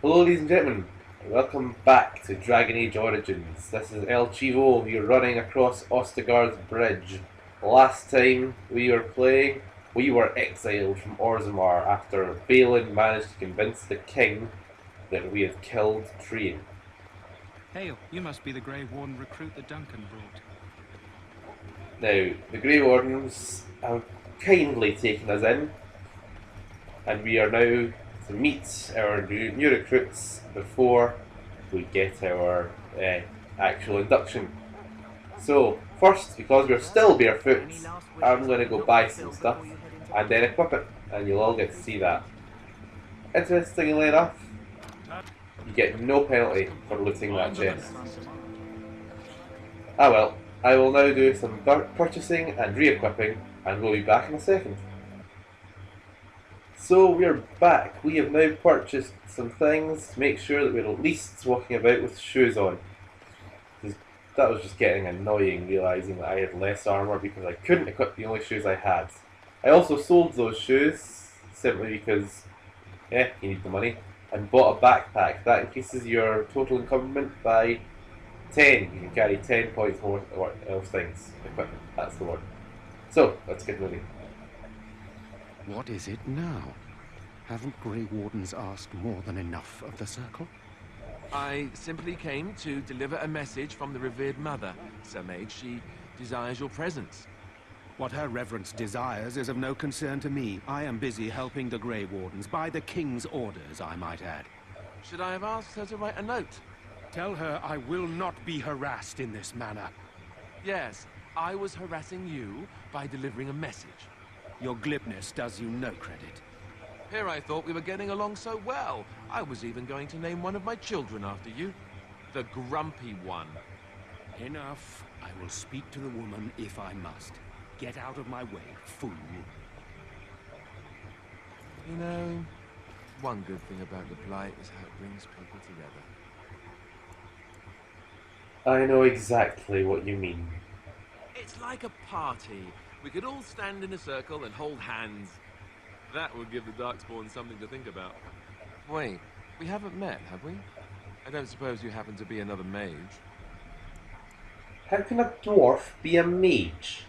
Hello ladies and gentlemen, welcome back to Dragon Age Origins. This is El Chivo, you're running across Ostigard's bridge. Last time we were playing, we were exiled from Orzammar after Balin managed to convince the king that we had killed Trian. Hail, you must be the Grey Warden recruit that Duncan brought. Now, the Grey Wardens have kindly taken us in, and we are now to meet our new recruits before we get our actual induction. So, first, because we're still barefoot, I'm going to go buy some stuff and then equip it, and you'll all get to see that. Interestingly enough, you get no penalty for looting that chest. Ah well, I will now do some purchasing and re-equipping, and we'll be back in a second. So we're back. We have now purchased some things to make sure that we're at least walking about with shoes on. That was just getting annoying, realising that I had less armour because I couldn't equip the only shoes I had. I also sold those shoes, simply because, you need the money, and bought a backpack. That increases your total encumberment by 10. You can carry 10 points more of things. Equipment, that's the word. So, let's get moving. What is it now? Haven't Grey Wardens asked more than enough of the Circle? I simply came to deliver a message from the revered mother, Sir Mage. She desires your presence. What her reverence desires is of no concern to me. I am busy helping the Grey Wardens, by the King's orders, I might add. Should I have asked her to write a note? Tell her I will not be harassed in this manner. Yes, I was harassing you by delivering a message. Your glibness does you no credit. Here I thought we were getting along so well. I was even going to name one of my children after you. The Grumpy One. Enough. I will speak to the woman if I must. Get out of my way, fool. You know, one good thing about the Blight is how it brings people together. I know exactly what you mean. It's like a party. We could all stand in a circle and hold hands. That would give the Darkspawn something to think about. Wait, we haven't met, have we? I don't suppose you happen to be another mage? How can a dwarf be a mage?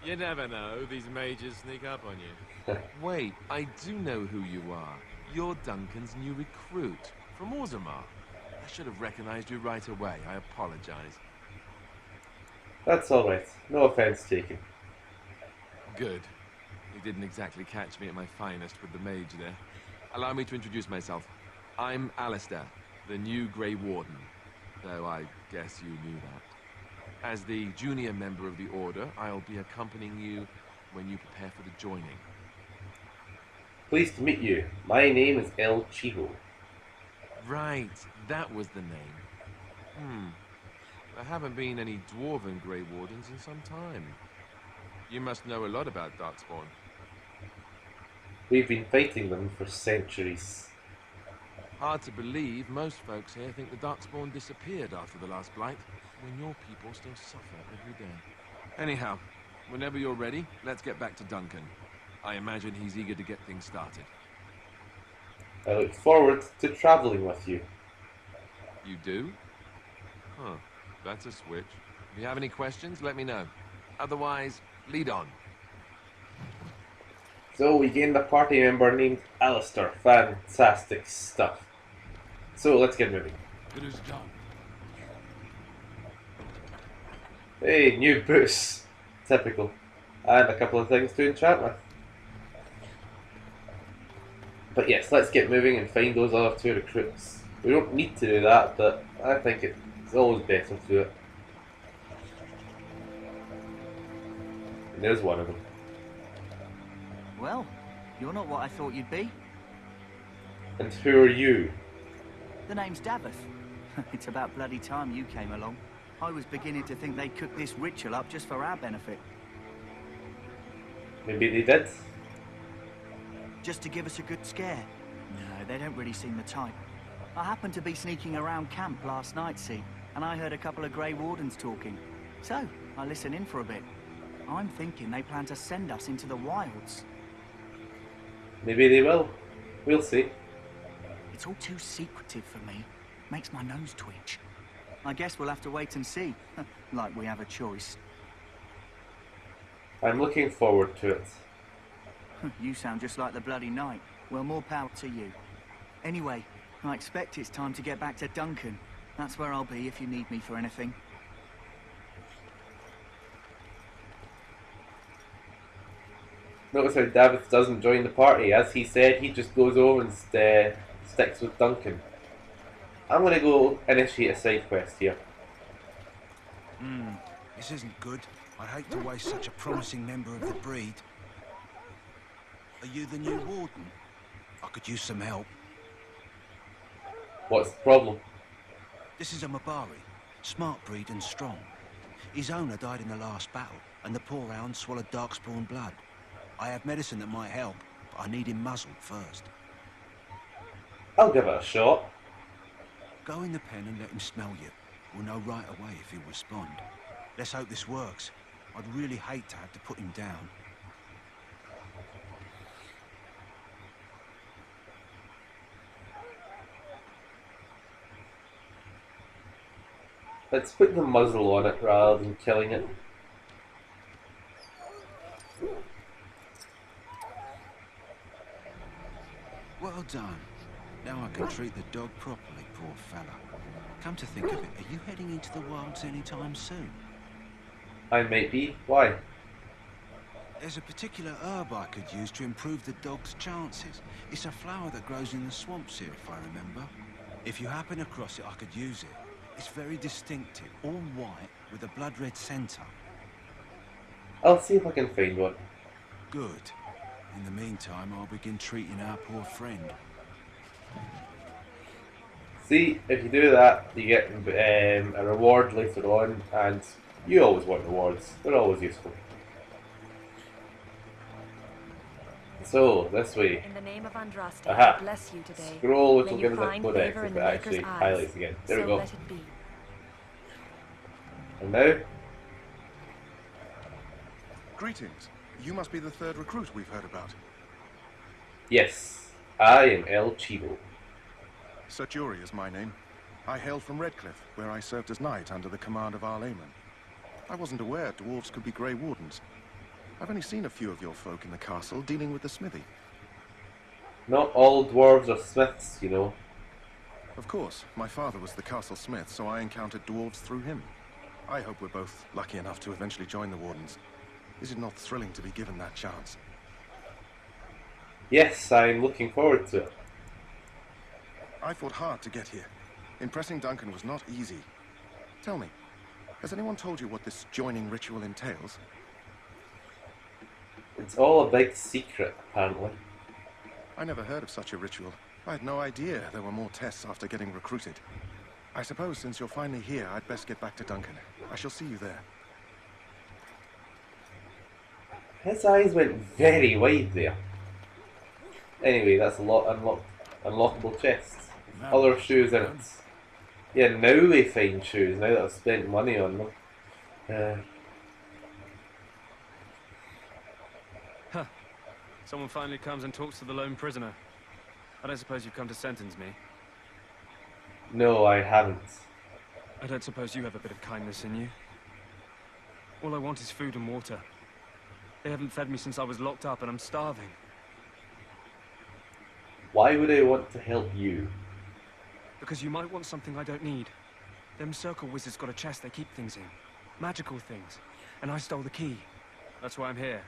You never know, these mages sneak up on you. Wait, I do know who you are. You're Duncan's new recruit, from Orzammar. I should have recognized you right away, I apologize. That's alright, no offence taken. Good. You didn't exactly catch me at my finest with the mage there. Allow me to introduce myself. I'm Alistair, the new Grey Warden, though I guess you knew that. As the junior member of the Order, I'll be accompanying you when you prepare for the joining. Pleased to meet you. My name is El Chivo. Right, that was the name. There haven't been any dwarven Grey Wardens in some time. You must know a lot about Darkspawn. We've been fighting them for centuries. Hard to believe, most folks here think the Darkspawn disappeared after the last Blight, when your people still suffer every day. Anyhow, whenever you're ready, let's get back to Duncan. I imagine he's eager to get things started. I look forward to travelling with you. You do? Huh, that's a switch. If you have any questions, let me know. Otherwise, lead on. So we gained a party member named Alistair. Fantastic stuff. So let's get moving. It is done. Hey, new boots. Typical. And a couple of things to enchant with. But yes, let's get moving and find those other two recruits. We don't need to do that, but I think it's always better to do it. And there's one of them. Well, you're not what I thought you'd be. And who are you? The name's Davith. It's about bloody time you came along. I was beginning to think they cooked this ritual up just for our benefit. Maybe they did. Just to give us a good scare. No, they don't really seem the type. I happened to be sneaking around camp last night, see, and I heard a couple of Grey Wardens talking. So, I listened in for a bit. I'm thinking they plan to send us into the wilds. Maybe they will. We'll see. It's all too secretive for me. Makes my nose twitch. I guess we'll have to wait and see. Like we have a choice. I'm looking forward to it. You sound just like the bloody knight. Well, more power to you. Anyway, I expect it's time to get back to Duncan. That's where I'll be if you need me for anything. Notice how David doesn't join the party. As he said, he just goes over and sticks with Duncan. I'm gonna go initiate a side quest here. This isn't good. I'd hate to waste such a promising member of the breed. Are you the new warden? I could use some help. What's the problem? This is a Mabari, smart breed and strong. His owner died in the last battle, and the poor hound swallowed darkspawn blood. I have medicine that might help, but I need him muzzled first. I'll give it a shot. Go in the pen and let him smell you. We'll know right away if he'll respond. Let's hope this works. I'd really hate to have to put him down. Let's put the muzzle on it rather than killing it. Well done. Now I can treat the dog properly, poor fella. Come to think of it, are you heading into the wilds anytime soon? I might be. Why? There's a particular herb I could use to improve the dog's chances. It's a flower that grows in the swamps here, if I remember. If you happen across it, I could use it. It's very distinctive, all white, with a blood-red centre. I'll see if I can find one. Good. In the meantime, I'll begin treating our poor friend. See, if you do that, you get a reward later on, and you always want rewards. They're always useful. So, this way. In the name of Andraste, Aha. I bless you today. Scroll, which May will you give us a find codex favor if in it the actually Maker's eyes. highlights again. There we So go. let it be. And now, Greetings. You must be the third recruit we've heard about. yes, I am El Chivo. Sir Jury is my name. I hail from Redcliffe, where I served as knight under the command of our layman. I wasn't aware dwarves could be Grey Wardens. I've only seen a few of your folk in the castle dealing with the smithy. Not all dwarves are smiths, you know. Of course, my father was the castle smith, so I encountered dwarves through him. I hope we're both lucky enough to eventually join the Wardens. Is it not thrilling to be given that chance? Yes, I'm looking forward to it. I fought hard to get here. Impressing Duncan was not easy. Tell me, has anyone told you what this joining ritual entails? It's all a big secret, apparently. I never heard of such a ritual. I had no idea there were more tests after getting recruited. I suppose since you're finally here, I'd best get back to Duncan. I shall see you there. His eyes went very wide there. Anyway, that's a lot unlockable chests. Other shoes in it. Yeah, now we find shoes, now that I've spent money on them. Someone finally comes and talks to the lone prisoner. I don't suppose you've come to sentence me. No, I haven't. I don't suppose you have a bit of kindness in you. All I want is food and water. They haven't fed me since I was locked up and I'm starving. Why would I want to help you? Because you might want something I don't need. Them circle wizards got a chest they keep things in. Magical things. And I stole the key. That's why I'm here.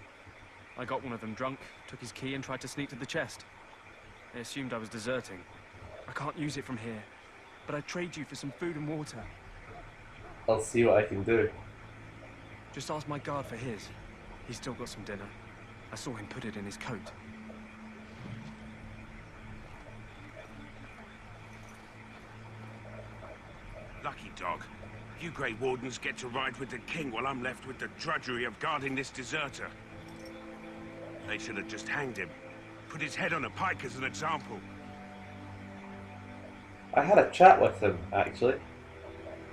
I got one of them drunk, took his key and tried to sneak to the chest. They assumed I was deserting. I can't use it from here. But I'd trade you for some food and water. I'll see what I can do. Just ask my guard for his. He's still got some dinner. I saw him put it in his coat. Lucky dog. You Grey Wardens get to ride with the king while I'm left with the drudgery of guarding this deserter. They should have just hanged him. Put his head on a pike as an example. I had a chat with him, actually.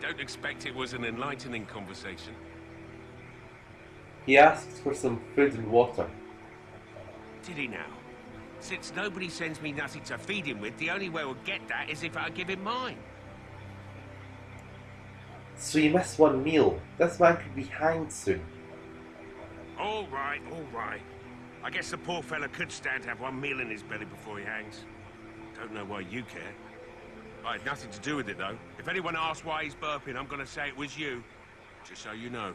Don't expect it was an enlightening conversation. He asked for some food and water. Did he now? Since nobody sends me nothing to feed him with, the only way we'll get that is if I give him mine. So you missed one meal. This man could be hanged soon. All right, all right. I guess the poor fella could stand to have one meal in his belly before he hangs. Don't know why you care. I had nothing to do with it, though. If anyone asks why he's burping, I'm gonna say it was you. Just so you know.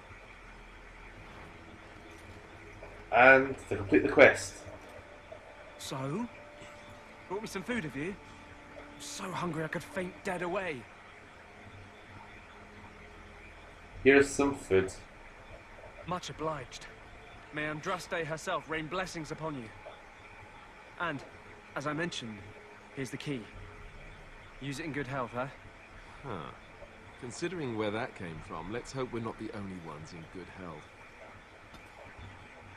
And to complete the quest. So? Brought me some food, have you? I'm so hungry I could faint dead away. Here's some food. Much obliged. May Andraste herself rain blessings upon you. And, as I mentioned, here's the key. Use it in good health, huh? Huh. Considering where that came from, let's hope we're not the only ones in good health.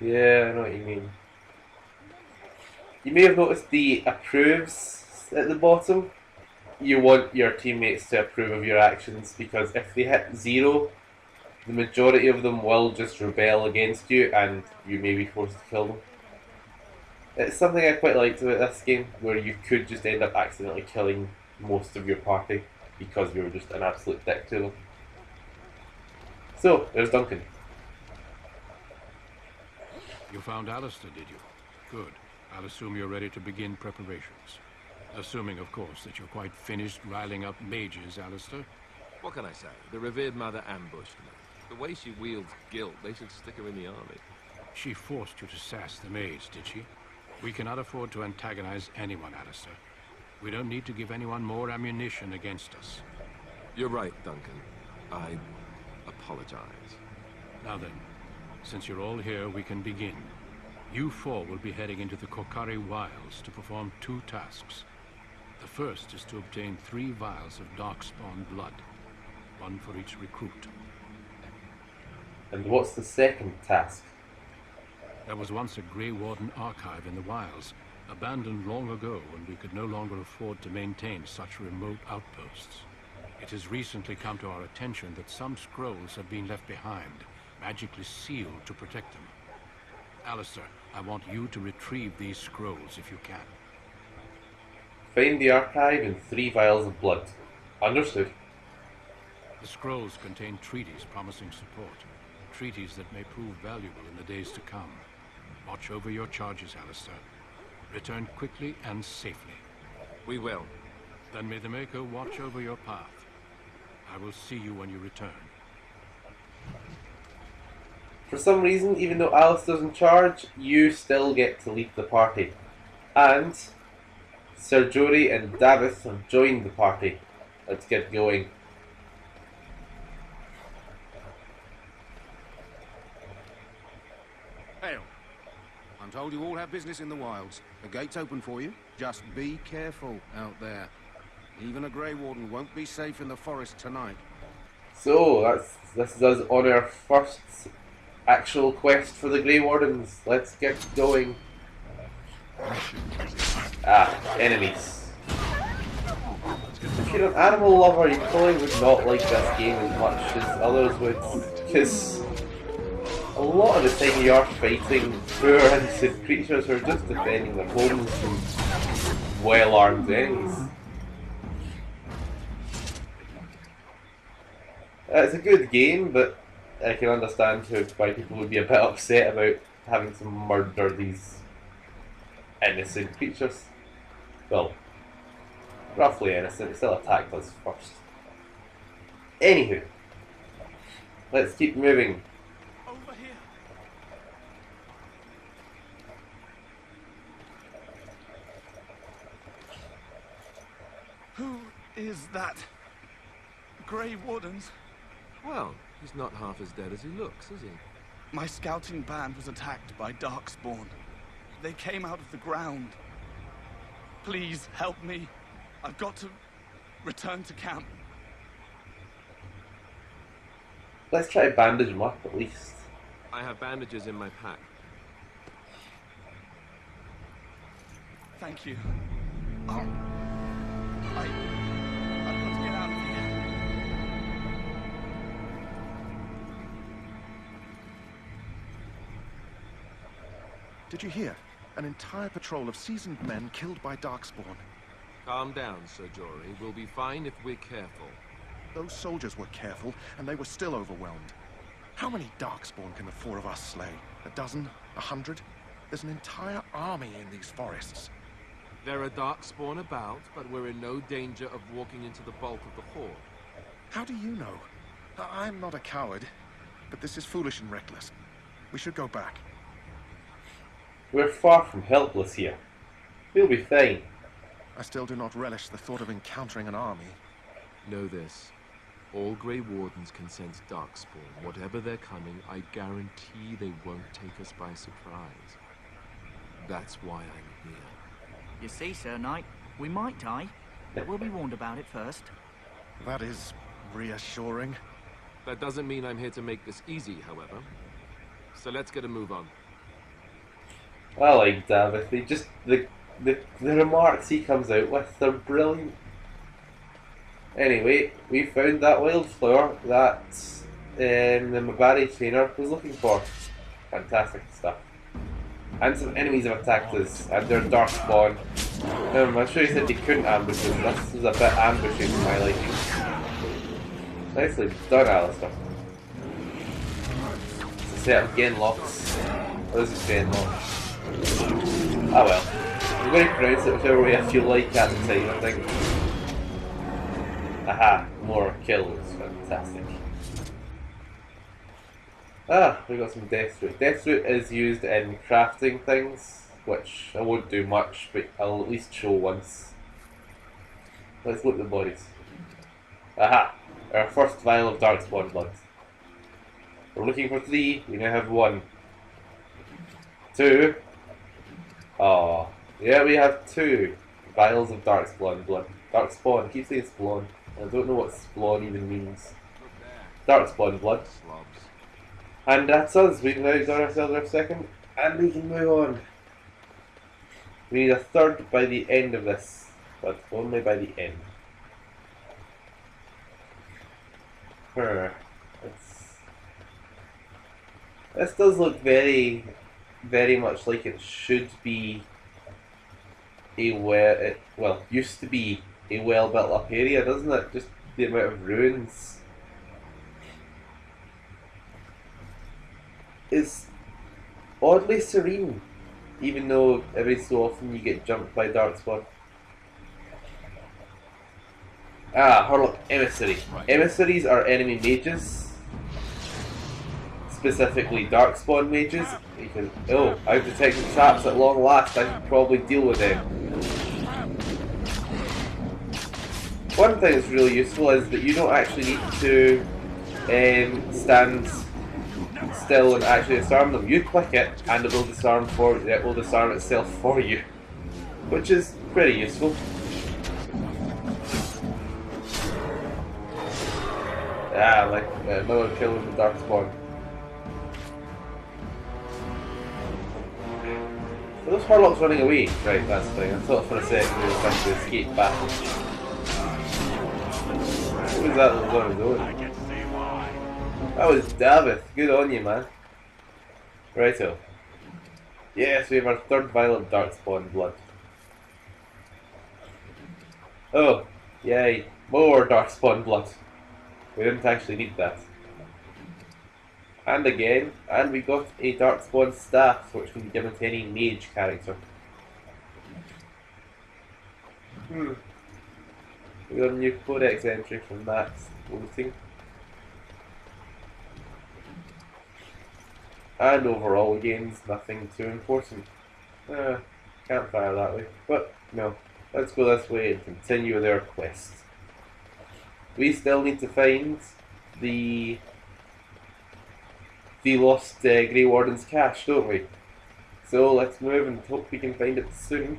Yeah, I know what you mean. You may have noticed the approves at the bottom. You want your teammates to approve of your actions, because if they hit 0, the majority of them will just rebel against you and you may be forced to kill them. It's something I quite liked about this game, where you could just end up accidentally killing most of your party because you were just an absolute dick to them. So, there's Duncan. You found Alistair, did you? Good. I'll assume you're ready to begin preparations. Assuming, of course, that you're quite finished riling up mages, Alistair. What can I say? The revered mother ambushed me. The way she wields guilt, they should stick her in the army. She forced you to sass the mage, did she? We cannot afford to antagonize anyone, Alistair. We don't need to give anyone more ammunition against us. You're right, Duncan. I apologize. Now then, since you're all here, we can begin. You four will be heading into the Kokari Wilds to perform 2 tasks. The first is to obtain 3 vials of darkspawn blood, 1 for each recruit. And what's the second task? There was once a Grey Warden archive in the wilds, abandoned long ago when we could no longer afford to maintain such remote outposts. It has recently come to our attention that some scrolls have been left behind, magically sealed to protect them. Alistair, I want you to retrieve these scrolls if you can. Find the archive and 3 vials of blood. Understood. The scrolls contain treaties promising support. Treaties that may prove valuable in the days to come. Watch over your charges, Alistair. Return quickly and safely. We will. Then may the Maker watch over your path. I will see you when you return. For some reason, even though Alistair's in charge, you still get to lead the party. And Sir Jory and Davith have joined the party. Let's get going. Hail. I'm told you all have business in the wilds. The gate's open for you. Just be careful out there. Even a Grey Warden won't be safe in the forest tonight. So, this is us on our first actual quest for the Grey Wardens. Let's get going. Enemies. If you're an animal lover, you probably would not like this game as much as others would, because a lot of the time you are fighting poor innocent creatures who are just defending their homes from well-armed enemies. It's a good game, but I can understand why people would be a bit upset about having to murder these innocent creatures. Well, roughly innocent, still attacked us first. Anywho, let's keep moving. Over here. Who is that? Grey Wardens? Well, he's not half as dead as he looks, is he? My scouting band was attacked by Darkspawn. They came out of the ground. Please help me. I've got to return to camp. Let's try to bandage him up at least. I have bandages in my pack. Thank you. I've got to get out of here. Did you hear? An entire patrol of seasoned men killed by Darkspawn. Calm down, Sir Jory. We'll be fine if we're careful. Those soldiers were careful, and they were still overwhelmed. How many Darkspawn can the four of us slay? A dozen? 100? There's an entire army in these forests. There are Darkspawn about, but we're in no danger of walking into the bulk of the horde. How do you know? I'm not a coward, but this is foolish and reckless. We should go back. We're far from helpless here. We'll be fine. I still do not relish the thought of encountering an army. Know this. All Grey Wardens can sense Darkspawn. Whatever they're coming, I guarantee they won't take us by surprise. That's why I'm here. You see, Sir Knight, we might die, but we'll be warned about it first. That is reassuring. That doesn't mean I'm here to make this easy, however. So let's get a move on. I like David. They just the remarks he comes out with, they're brilliant. Anyway, we found that wildflower that the Mabari trainer was looking for. Fantastic stuff. And some enemies have attacked us, and they're Darkspawn. I'm sure he said they couldn't ambush us. This was a bit ambushing for my liking. Nicely done, Alistair. It's a set of Genlocks. Or is it Genlocks? Ah well. I'm going to pronounce it whichever way I feel like at the time, I think. Aha, more kills. Fantastic. Ah, we got some Deathroot. Deathroot is used in crafting things, which I won't do much, but I'll at least show once. Let's look at the bodies. Aha! Our first vial of Darkspawn blood. We're looking for 3, we now have 1. 2. Oh, yeah, we have 2 vials of Darkspawn blood. Darkspawn, I keep saying Spawn. I don't know what Spawn even means. Darkspawn blood. And that's us. We've now done ourselves our second, and we can move on. We need a third by the end of this, but only by the end. This does look very, very much like it should be a used to be a well built up area, doesn't it? Just the amount of ruins is oddly serene, even though every so often you get jumped by Darkspawn. Ah, Hurlock Emissary. Emissaries are enemy mages, specifically Darkspawn mages. Because, oh, I've detected traps at long last. I should probably deal with them. One thing that's really useful is that you don't actually need to stand still and actually disarm them. You click it and it will disarm itself for you, which is pretty useful. Ah, like another kill with the Darkspawn. Are those Hurlocks running away? Right, that's fine. I thought for a second they were trying to escape battle. Who was that was on his own? That was Davith. Good on you, man. Righto. Yes, we have our third vial of Darkspawn blood. Oh, yay. More Darkspawn blood. We didn't actually need that. And again, and we got a Darkspawn staff, which can be given to any mage character. We got a new codex entry from that looting. And overall gains nothing too important. Can't fire that way. But no, let's go this way and continue with our quest. We still need to find the lost Grey Warden's cache, don't we? So let's move and hope we can find it soon.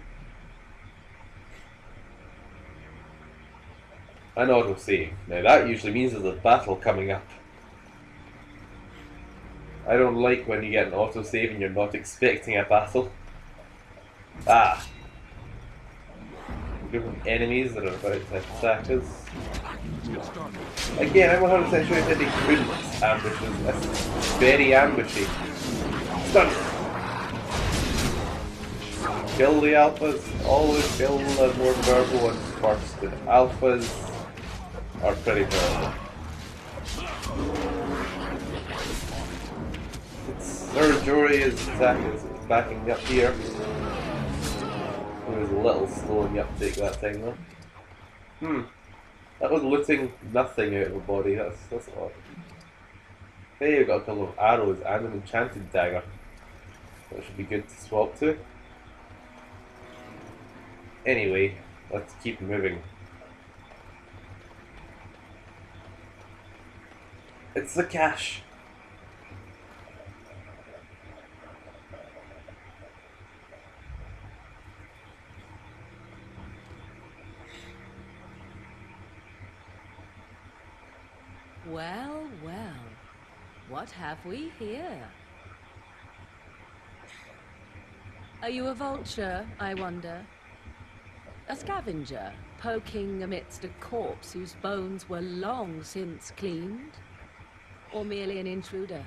An autosave. Now that usually means there's a battle coming up. I don't like when you get an autosave and you're not expecting a battle. Ah. A group of enemies that are about to attack us. Again, I'm 100% sure that they couldn't ambush us. That's very ambushy. Stun! kill the alphas. Always kill the more powerful ones first. The alphas are pretty powerful. Jory is attacking, is backing up here. It was a little slow in the uptake that thing though. That was looting nothing out of a body, that's odd. Hey, you've got a couple of arrows and an enchanted dagger. That should be good to swap to. Anyway, let's keep moving. It's the cache. Well, well. What have we here? Are you a vulture, I wonder? A scavenger, poking amidst a corpse whose bones were long since cleaned? Or merely an intruder,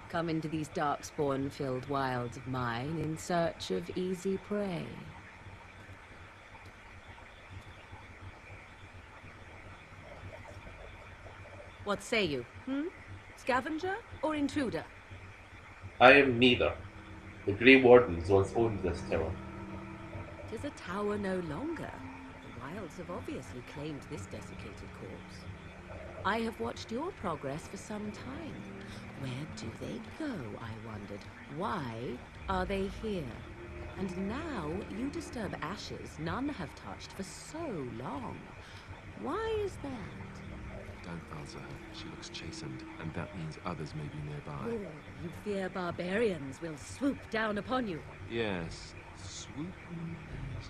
come into these darkspawn-filled wilds of mine in search of easy prey? What say you, Scavenger or intruder? I am neither. The Grey Wardens once owned this tower. It is a tower no longer. The wilds have obviously claimed this desiccated corpse. I have watched your progress for some time. Where do they go, I wondered. Why are they here? And now you disturb ashes none have touched for so long. Why is that? Don't answer her. She looks chastened, and that means others may be nearby. Oh, you fear barbarians will swoop down upon you. Yes, swooping is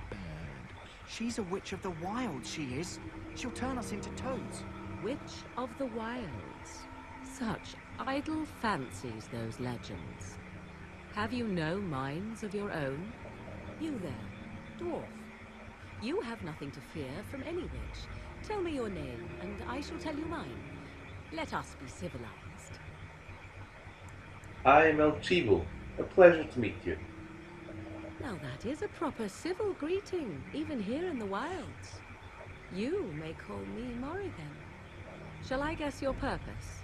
bad. She's a witch of the wild, she is. She'll turn us into toads. Witch of the wilds. Such idle fancies, those legends. Have you no minds of your own? You there, dwarf. You have nothing to fear from any witch. Tell me your name, and I shall tell you mine. Let us be civilized. I am Chivo. A pleasure to meet you. Now that is a proper civil greeting, even here in the wilds. You may call me Morrigan. Shall I guess your purpose?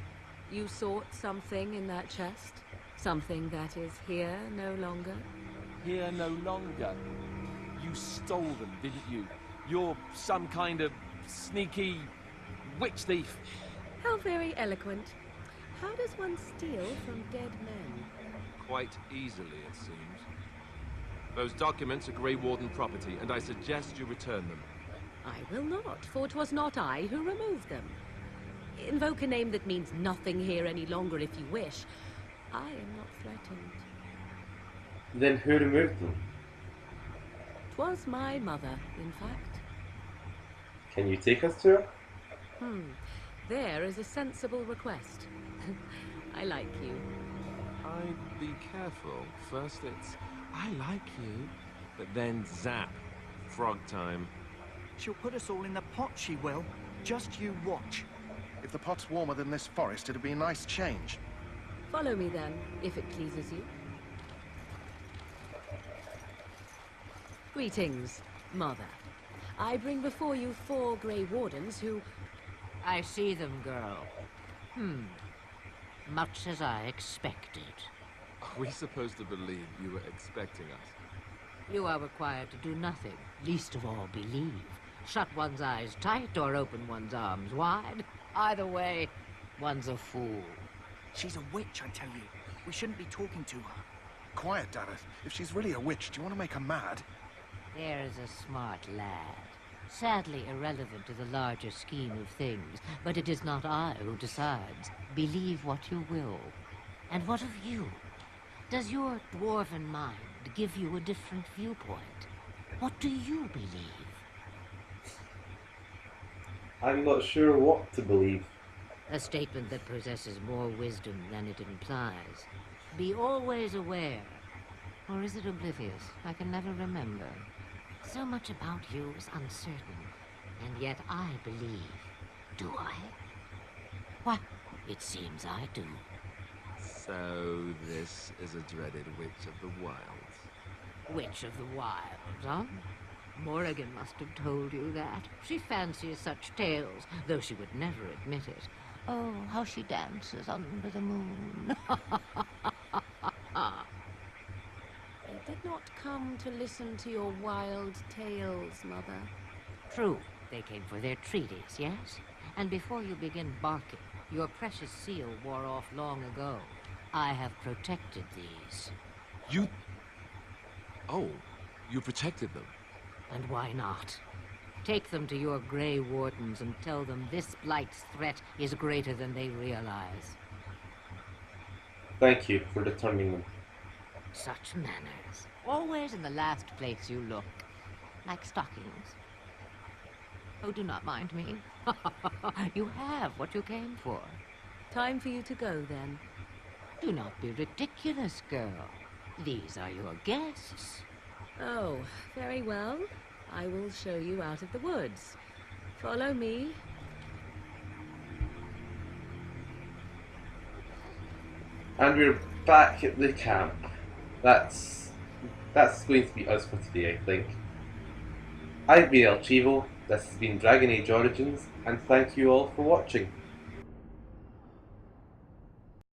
You sought something in that chest? Something that is here no longer? Here no longer? You stole them, didn't you? You're some kind of sneaky witch thief. How very eloquent. How does one steal from dead men? Quite easily, it seems. Those documents are Grey Warden property, and I suggest you return them. I will not, for 'twas not I who removed them. Invoke a name that means nothing here any longer if you wish. I am not threatened. Then who removed them? 'Twas my mother, in fact. Can you take us to her? There is a sensible request. I like you. I'd be careful. First it's, I like you, but then zap. Frog time. She'll put us all in the pot, she will. Just you watch. If the pot's warmer than this forest, it'd be a nice change. Follow me then, if it pleases you. Greetings, Mother. I bring before you 4 Grey Wardens who... I see them, girl. Much as I expected. Are we supposed to believe you were expecting us? You are required to do nothing, least of all believe. Shut one's eyes tight or open one's arms wide. Either way, one's a fool. She's a witch, I tell you. We shouldn't be talking to her. Quiet, Dareth. If she's really a witch, do you want to make her mad? There's a smart lad. Sadly irrelevant to the larger scheme of things, but it is not I who decides. Believe what you will. And what of you? Does your dwarven mind give you a different viewpoint? What do you believe? I'm not sure what to believe. A statement that possesses more wisdom than it implies. Be always aware. Or is it oblivious? I can never remember. So much about you is uncertain, and yet I believe. Do I? Why, it seems I do. So this is a dreaded witch of the wilds. Witch of the Wilds, huh? Morrigan must have told you that. She fancies such tales, though she would never admit it. Oh, how she dances under the moon. They did not come to listen to your wild tales, Mother. True, they came for their treaties, yes? And before you begin barking, your precious seal wore off long ago. I have protected these. You... Oh, you protected them. And why not? Take them to your Grey Wardens and tell them this Blight's threat is greater than they realize. Thank you for returning them. Such manners. Always in the last place you look. Like stockings. Oh, do not mind me. You have what you came for. Time for you to go, then. Do not be ridiculous, girl. These are your guests. Oh, very well. I will show you out of the woods. Follow me. And we're back at the camp. That's going to be us for today, I think. I've been El Chivo, this has been Dragon Age Origins, and thank you all for watching.